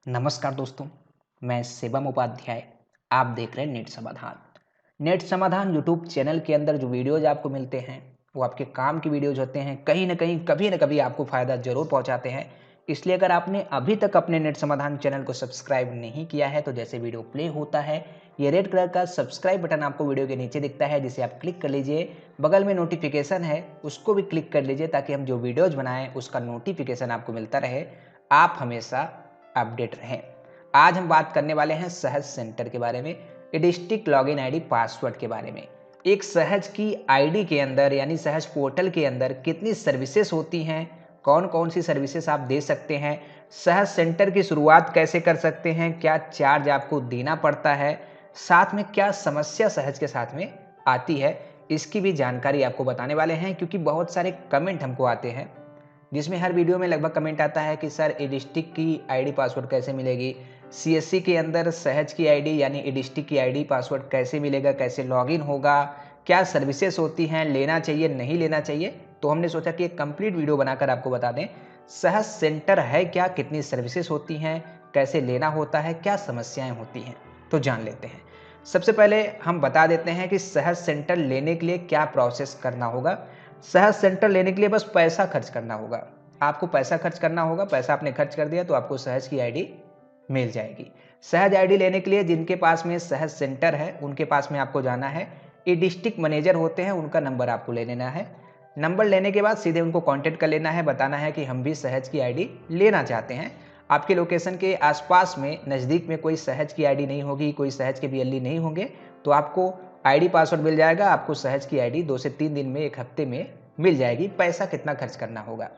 नमस्कार दोस्तों, मैं शिवम उपाध्याय। आप देख रहे हैं नेट समाधान। नेट समाधान यूट्यूब चैनल के अंदर जो वीडियोज़ आपको मिलते हैं, वो आपके काम की वीडियोज़ होते हैं। कहीं न कहीं, कभी न कभी आपको फ़ायदा ज़रूर पहुँचाते हैं। इसलिए अगर आपने अभी तक अपने नेट समाधान चैनल को सब्सक्राइब नहीं किया है, तो जैसे वीडियो प्ले होता है, ये रेड कलर का सब्सक्राइब बटन आपको वीडियो के नीचे दिखता है, जिसे आप क्लिक कर लीजिए। बगल में नोटिफ़िकेशन है, उसको भी क्लिक कर लीजिए ताकि हम जो वीडियोज़ बनाएँ, उसका नोटिफ़िकेशन आपको मिलता रहे। आप हमेशा अपडेट रहें। आज हम बात करने वाले हैं सहज सेंटर के बारे में, डिस्ट्रिक्ट लॉगिन आईडी पासवर्ड के बारे में। एक सहज की आईडी के अंदर यानी सहज पोर्टल के अंदर कितनी सर्विसेज होती हैं, कौन कौन सी सर्विसेज आप दे सकते हैं, सहज सेंटर की शुरुआत कैसे कर सकते हैं, क्या चार्ज आपको देना पड़ता है, साथ में क्या समस्या सहज के साथ में आती है, इसकी भी जानकारी आपको बताने वाले हैं। क्योंकि बहुत सारे कमेंट हमको आते हैं, जिसमें हर वीडियो में लगभग कमेंट आता है कि सर ई डिस्ट्रिक्ट की आईडी पासवर्ड कैसे मिलेगी, सीएससी के अंदर सहज की आईडी यानी ई डिस्ट्रिक्ट की आईडी पासवर्ड कैसे मिलेगा, कैसे लॉगिन होगा, क्या सर्विसेज होती हैं, लेना चाहिए नहीं लेना चाहिए। तो हमने सोचा कि एक कंप्लीट वीडियो बनाकर आपको बता दें सहज सेंटर है क्या, कितनी सर्विसेज होती हैं, कैसे लेना होता है, क्या समस्याएं होती हैं। तो जान लेते हैं। सबसे पहले हम बता देते हैं कि सहज सेंटर लेने के लिए क्या प्रोसेस करना होगा। सहज सेंटर लेने के लिए बस पैसा खर्च करना होगा। आपको पैसा खर्च करना होगा, पैसा आपने खर्च कर दिया तो आपको सहज की आईडी मिल जाएगी। सहज आईडी लेने के लिए जिनके पास में सहज सेंटर है, उनके पास में आपको जाना है। ये डिस्ट्रिक्ट मैनेजर होते हैं, उनका नंबर आपको ले लेना है। नंबर लेने के बाद सीधे उनको कांटेक्ट कर लेना है, बताना है कि हम भी सहज की आईडी लेना चाहते हैं। आपके लोकेशन के आसपास में नज़दीक में कोई सहज की आईडी नहीं होगी, कोई सहज के बीएलई नहीं होंगे, तो आपको आईडी पासवर्ड मिल जाएगा। आपको सहज की आईडी 2 से 3 दिन में, 1 हफ्ते में मिल जाएगी। पैसा कितना खर्च करना होगा?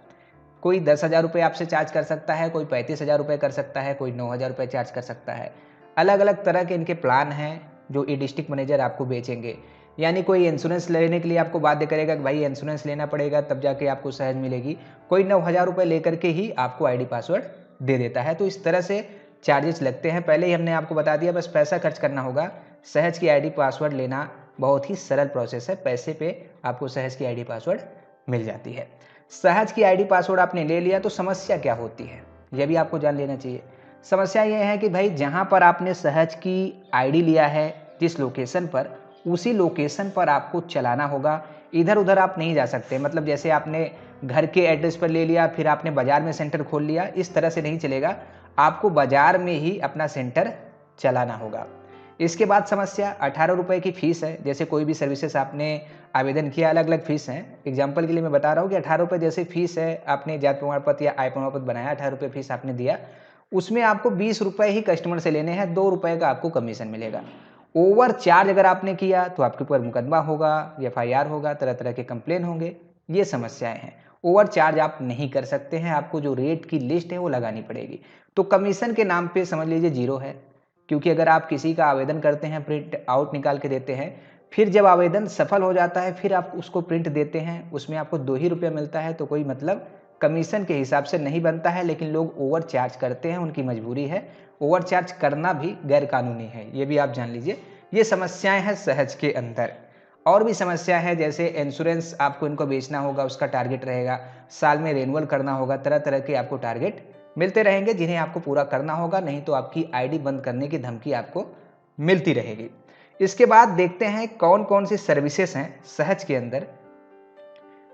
कोई 10,000 रुपये आपसे चार्ज कर सकता है, कोई 35,000 रुपये कर सकता है, कोई 9,000 रुपये चार्ज कर सकता है। अलग-अलग तरह के इनके प्लान हैं जो ई डिस्ट्रिक्ट मैनेजर आपको बेचेंगे। यानी कोई इंश्योरेंस लेने के लिए आपको बाध्य करेगा कि भाई इंश्योरेंस लेना पड़ेगा तब जाके आपको सहज मिलेगी। कोई 9,000 रुपये लेकर के ही आपको आईडी पासवर्ड दे देता है। तो इस तरह से चार्जेस लगते हैं। पहले ही हमने आपको बता दिया, बस पैसा खर्च करना होगा। सहज की आईडी पासवर्ड लेना बहुत ही सरल प्रोसेस है। पैसे पे आपको सहज की आईडी पासवर्ड मिल जाती है। सहज की आईडी पासवर्ड आपने ले लिया तो समस्या क्या होती है, यह भी आपको जान लेना चाहिए। समस्या यह है कि भाई जहां पर आपने सहज की आईडी लिया है, जिस लोकेशन पर, उसी लोकेशन पर आपको चलाना होगा। इधर उधर आप नहीं जा सकते। मतलब जैसे आपने घर के एड्रेस पर ले लिया, फिर आपने बाजार में सेंटर खोल लिया, इस तरह से नहीं चलेगा। आपको बाजार में ही अपना सेंटर चलाना होगा। इसके बाद समस्या 18 रुपये की फ़ीस है। जैसे कोई भी सर्विसेज आपने आवेदन किया, अलग-अलग फ़ीस हैं। एग्जाम्पल के लिए मैं बता रहा हूँ कि 18 रुपये जैसे फ़ीस है, आपने जाति प्रमाण पत्र या आय प्रमाण पत्र बनाया, 18 रुपये फ़ीस आपने दिया, उसमें आपको 20 रुपये ही कस्टमर से लेने हैं, 2 रुपये का आपको कमीशन मिलेगा। ओवर चार्ज अगर आपने किया तो आपके ऊपर मुकदमा होगा, एफआईआर होगा, तरह-तरह के कंप्लेन होंगे। ये समस्याएँ हैं। ओवर चार्ज आप नहीं कर सकते हैं, आपको जो रेट की लिस्ट है वो लगानी पड़ेगी। तो कमीशन के नाम पे समझ लीजिए ज़ीरो है। क्योंकि अगर आप किसी का आवेदन करते हैं, प्रिंट आउट निकाल के देते हैं, फिर जब आवेदन सफल हो जाता है, फिर आप उसको प्रिंट देते हैं, उसमें आपको 2 ही रुपये मिलता है, तो कोई मतलब कमीशन के हिसाब से नहीं बनता है। लेकिन लोग ओवर चार्ज करते हैं, उनकी मजबूरी है। ओवर चार्ज करना भी गैर कानूनी है, ये भी आप जान लीजिए। ये समस्याएं हैं सहज के अंदर। और भी समस्या है, जैसे इंश्योरेंस आपको इनको बेचना होगा, उसका टारगेट रहेगा। साल में रेनुअल करना होगा, तरह तरह के आपको टारगेट मिलते रहेंगे, जिन्हें आपको पूरा करना होगा, नहीं तो आपकी आईडी बंद करने की धमकी आपको मिलती रहेगी। इसके बाद देखते हैं कौन कौन सी सर्विसेज हैं सहज के अंदर।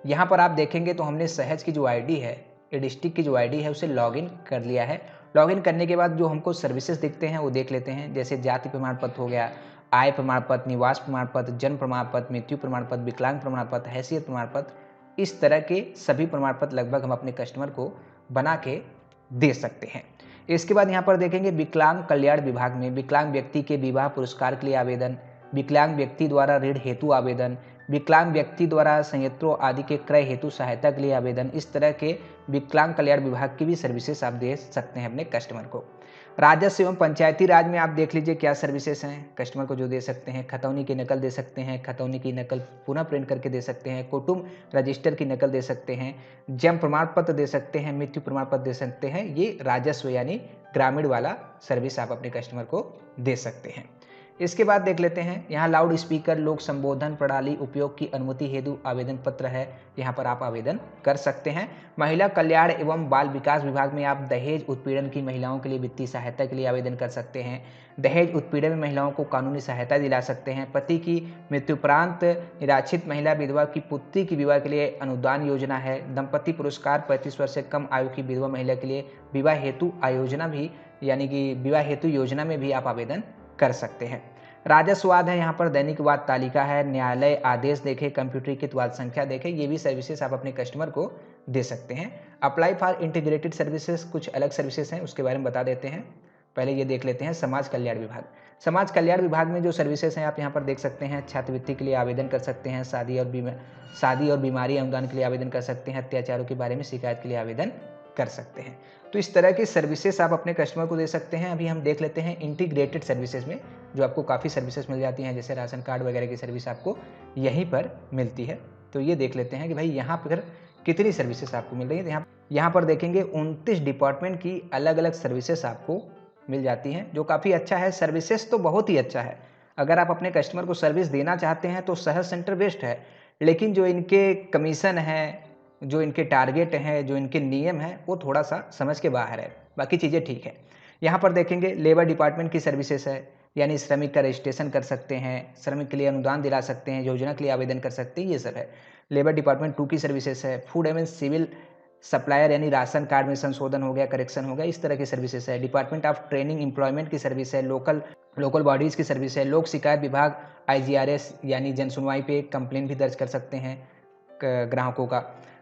यहाँ पर आप देखेंगे तो हमने सहज की जो आईडी है, ये डिस्ट्रिक्ट की जो आईडी है, उसे लॉगिन कर लिया है। लॉगिन करने के बाद जो हमको सर्विसेज दिखते हैं वो देख लेते हैं। जैसे जाति प्रमाण पत्र हो गया, आय प्रमाण पत्र, निवास प्रमाण पत्र, जन्म प्रमाण पत्र, मृत्यु प्रमाण पत्र, विकलांग प्रमाण पत्र, हैसियत प्रमाण पत्र, इस तरह के सभी प्रमाण पत्र लगभग हम अपने कस्टमर को बना के दे सकते हैं। इसके बाद यहाँ पर देखेंगे विकलांग कल्याण विभाग में विकलांग व्यक्ति के विवाह पुरस्कार के लिए आवेदन, विकलांग व्यक्ति द्वारा ऋण हेतु आवेदन, विकलांग व्यक्ति द्वारा संयंत्रों आदि के क्रय हेतु सहायता के लिए आवेदन, इस तरह के विकलांग कल्याण विभाग की भी सर्विसेज आप दे सकते हैं अपने कस्टमर को। राजस्व एवं पंचायती राज में आप देख लीजिए क्या सर्विसेज हैं कस्टमर को जो दे सकते हैं। खतौनी की नकल दे सकते हैं, खतौनी की नकल पुनः प्रिंट करके दे सकते हैं, कुटुंब रजिस्टर की नकल दे सकते हैं, जन्म प्रमाण पत्र दे सकते हैं, मृत्यु प्रमाण पत्र दे सकते हैं। ये राजस्व यानी ग्रामीण वाला सर्विस आप अपने कस्टमर को दे सकते हैं। इसके बाद देख लेते हैं, यहाँ लाउड स्पीकर लोक संबोधन प्रणाली उपयोग की अनुमति हेतु आवेदन पत्र है, यहाँ पर आप आवेदन कर सकते हैं। महिला कल्याण एवं बाल विकास विभाग में आप दहेज उत्पीड़न की महिलाओं के लिए वित्तीय सहायता के लिए आवेदन कर सकते हैं। दहेज उत्पीड़न में महिलाओं को कानूनी सहायता दिला सकते हैं। पति की मृत्युपरांत निराश्रित महिला विधवा की पुत्री की विवाह के लिए अनुदान योजना है। दंपति पुरस्कार 35 वर्ष से कम आयु की विधवा महिला के लिए विवाह हेतु आयोजना भी, यानी कि विवाह हेतु योजना में भी आप आवेदन कर सकते हैं। राजस्वाद है, यहाँ पर दैनिक वाद तालिका है, न्यायालय आदेश देखें, कंप्यूटरीकृत वाद संख्या देखें, ये भी सर्विसेज आप अपने कस्टमर को दे सकते हैं। अप्लाई फॉर इंटीग्रेटेड सर्विसेज, कुछ अलग सर्विसेज हैं, उसके बारे में बता देते हैं। पहले ये देख लेते हैं समाज कल्याण विभाग। समाज कल्याण विभाग में जो सर्विसेज हैं आप यहाँ पर देख सकते हैं। छात्रवृत्ति के लिए आवेदन कर सकते हैं, शादी और बीमारी अनुदान के लिए आवेदन कर सकते हैं, अत्याचारों के बारे में शिकायत के लिए आवेदन कर सकते हैं। तो इस तरह की सर्विसेज आप अपने कस्टमर को दे सकते हैं। अभी हम देख लेते हैं इंटीग्रेटेड सर्विसेज में, जो आपको काफ़ी सर्विसेज मिल जाती हैं, जैसे राशन कार्ड वगैरह की सर्विस आपको यहीं पर मिलती है। तो ये देख लेते हैं कि भाई यहाँ पर कितनी सर्विसेज आपको मिल रही है। यहाँ पर देखेंगे 29 डिपार्टमेंट की अलग अलग सर्विसेज आपको मिल जाती हैं, जो काफ़ी अच्छा है। सर्विसेज तो बहुत ही अच्छा है। अगर आप अपने कस्टमर को सर्विस देना चाहते हैं तो सहज सेंटर बेस्ट है, लेकिन जो इनके कमीशन है, जो इनके टारगेट हैं, जो इनके नियम हैं, वो थोड़ा सा समझ के बाहर है। बाकी चीज़ें ठीक है। यहाँ पर देखेंगे लेबर डिपार्टमेंट की सर्विसेज है, यानी श्रमिक का रजिस्ट्रेशन कर सकते हैं, श्रमिक के लिए अनुदान दिला सकते हैं, योजना के लिए आवेदन कर सकते हैं, ये सब है। लेबर डिपार्टमेंट 2 की सर्विसेज है। फूड एवं सिविल सप्लायर, यानी राशन कार्ड में संशोधन हो गया, करेक्शन हो गया, इस तरह की सर्विसेज है। डिपार्टमेंट ऑफ ट्रेनिंग एम्प्लॉयमेंट की सर्विस है। लोकल बॉडीज़ की सर्विस है। लोक शिकायत विभाग IGRS, यानी जन सुनवाई पे कंप्लेन भी दर्ज कर सकते हैं ग्राहकों का।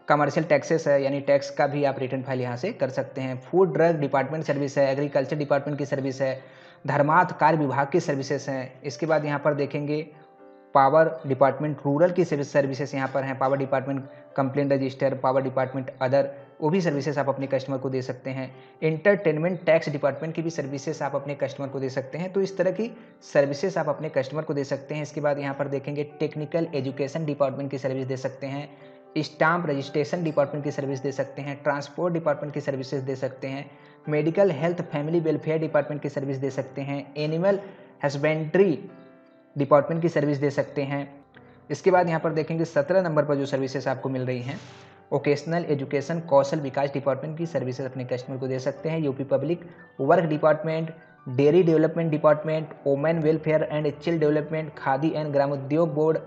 कमर्शियल टैक्सेस है, यानी टैक्स का भी आप रिटर्न फाइल यहाँ से कर सकते हैं। फूड ड्रग डिपार्टमेंट सर्विस है। एग्रीकल्चर डिपार्टमेंट की सर्विस है। धर्मार्थ कार्य विभाग की सर्विसेज हैं। इसके बाद यहाँ पर देखेंगे पावर डिपार्टमेंट रूरल की सर्विसेज यहाँ पर हैं। Power department complaint register, power department other, वो भी सर्विसेज आप अपने कस्टमर को दे सकते हैं। एंटरटेनमेंट टैक्स डिपार्टमेंट की भी सर्विसेज आप अपने कस्टमर को दे सकते हैं। तो इस तरह की सर्विसेज आप अपने कस्टमर को दे सकते हैं। इसके बाद यहाँ पर देखेंगे टेक्निकल एजुकेशन डिपार्टमेंट की सर्विस दे सकते हैं। स्टाम्प रजिस्ट्रेशन डिपार्टमेंट की सर्विस दे सकते हैं। ट्रांसपोर्ट डिपार्टमेंट की सर्विसेज दे सकते हैं। Medical health family welfare department की सर्विस दे सकते हैं। एनिमल हस्बेंड्री डिपार्टमेंट की सर्विस दे सकते हैं। इसके बाद यहाँ पर देखेंगे 17 नंबर पर जो सर्विसेज आपको मिल रही हैं, वोकेशनल एजुकेशन कौशल विकास डिपार्टमेंट की सर्विसेज अपने कस्टमर को दे सकते हैं। UP public work department, dairy development department, women welfare and chilled development, khadi and ग्रामोद्योग बोर्ड,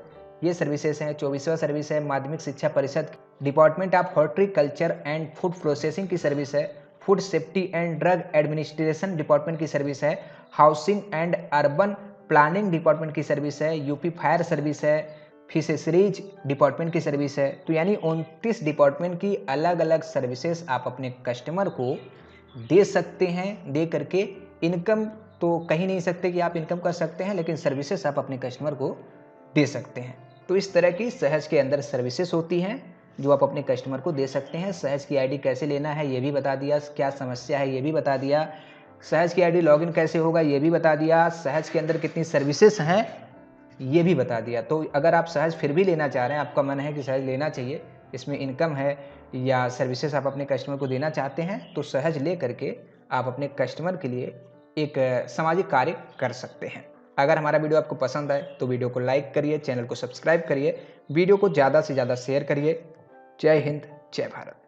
ये सर्विसेज हैं। 24वां सर्विस है माध्यमिक शिक्षा परिषद। Department of horticulture and food processing की सर्विस है। Food safety and drug administration department की सर्विस है। Housing and urban planning department की सर्विस है। यूपी फायर सर्विस है। फिशरीज डिपार्टमेंट की सर्विस है। तो यानी 29 डिपार्टमेंट की अलग अलग सर्विसेज आप अपने कस्टमर को दे सकते हैं। दे करके इनकम तो कहीं नहीं सकते कि आप इनकम कर सकते हैं, लेकिन सर्विसेज आप अपने कस्टमर को दे सकते हैं। तो इस तरह की सहज के अंदर सर्विसेज होती हैं जो आप अपने कस्टमर को दे सकते हैं। सहज की आईडी कैसे लेना है ये भी बता दिया, क्या समस्या है ये भी बता दिया, सहज की आईडी लॉगिन कैसे होगा ये भी बता दिया, सहज के अंदर कितनी सर्विसेज हैं ये भी बता दिया। तो अगर आप सहज फिर भी लेना चाह रहे हैं, आपका मन है कि सहज लेना चाहिए, इसमें इनकम है या सर्विसेज आप अपने कस्टमर को देना चाहते हैं, तो सहज ले करके आप अपने कस्टमर के लिए एक सामाजिक कार्य कर सकते हैं। अगर हमारा वीडियो आपको पसंद आए तो वीडियो को लाइक करिए, चैनल को सब्सक्राइब करिए, वीडियो को ज़्यादा से ज़्यादा शेयर करिए। जय हिंद, जय भारत।